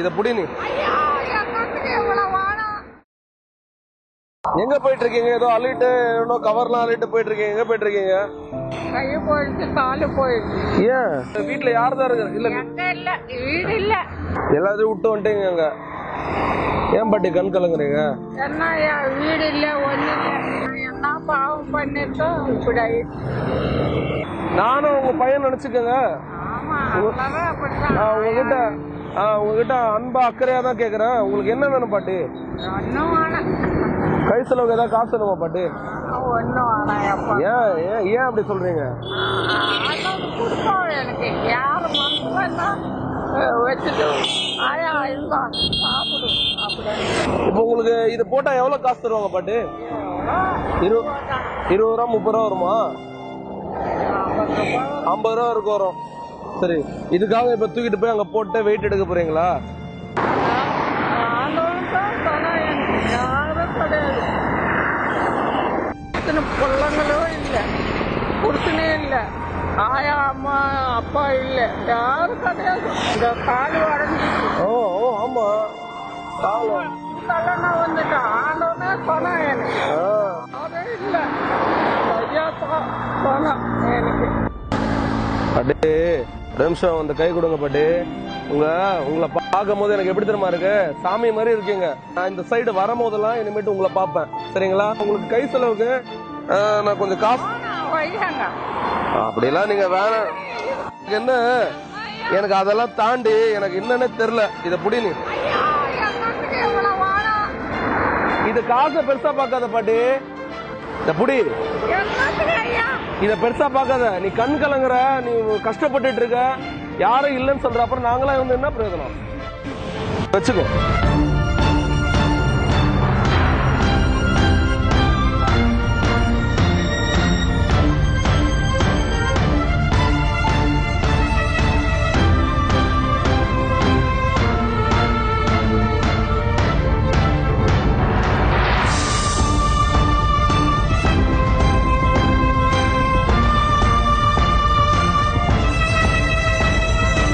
இத புடி நீ. எங்க போயிட்டு இருக்கீங்க? ஏதோ அள்ளிட்டு இன்னும் கவர்லாம் அள்ளிட்டு போயிட்டு இருக்கீங்க. எங்க போயிட்டு இருக்கீங்க? கை போயிடுச்சு, காலு போயிடுச்சு. ஏன் வீட்டுல யார் தான் இருக்கு? இல்ல இல்ல, வீடு இல்ல, எல்லாத்தையும் விட்டு வந்துட்டீங்க. ஏன் பாட்டி கண் கலங்குறீங்க? என்ன வீடு இல்ல, ஒண்ணு இல்ல. என்ன பாவம் பண்ணிட்டோம் இப்படி. நானும் உங்க பையன் நினைச்சுக்கோங்க. உங்ககிட்ட அன்பா அக்கறையா தான் கேக்குறேன். உங்களுக்கு என்ன வேணும் பாட்டி? கை செலவுக்கு ஏதாவது காசு வேணுமா பாட்டி? ஏன் ஏன் அப்படி சொல்றீங்க? எனக்கு யாரு வச்சுட்டு இப்ப உங்களுக்கு இது போட்டா எவ்வளவு காசு தருவாங்க பாட்டி? 20 ரூபா 30 ரூபா வருமா? 50 ரூபா இருக்கு வரும். சரி, இதுக்காக இப்ப தூக்கிட்டு போய் அங்க போட்டு வெயிட் எடுக்க போறீங்களா? பிள்ளைங்களும் இல்ல, புருஷனே இல்ல, ஆயா அம்மா அப்பா இல்ல, யாரும் கிடையாது. இந்த காலு உடஞ்சிச்சு. ஓ ஆமா, காலு நான் வந்துட்டேன். ஆண்டவனே சொன்னா எனக்கு அதே இல்ல, ஐயா சொன்னா எனக்கு. பாட்டி நிமிஷம் அந்த கை கொடுங்க பாட்டி. உங்களை பார்க்கும் போது எனக்கு எப்படி தெரியுமா இருக்கு? சாமி மாதிரி இருக்கீங்க. நான் இந்த சைடு வரும்போதெல்லாம் இனிமேட்டு உங்களை பார்ப்பேன். சரிங்களா? உங்களுக்கு கை செலவுக்கு நான் கொஞ்சம் காசு அப்படியெல்லாம் நீங்க வேணாம். என்ன எனக்கு அதெல்லாம் தாண்டி எனக்கு என்னன்னு தெரியல. இத புடி நீ. இது காசை பெருசா பார்க்காத பாட்டி. இத புடி. இத பெருசா பார்க்காத. நீ கண் கலங்குற, நீ கஷ்டப்பட்டுட்டு இருக்க, யாரும் இல்லைன்னு சொல்ற. அப்புறம் நாங்களாம் வந்து என்ன பிரயோஜனம்? வச்சுக்கோ.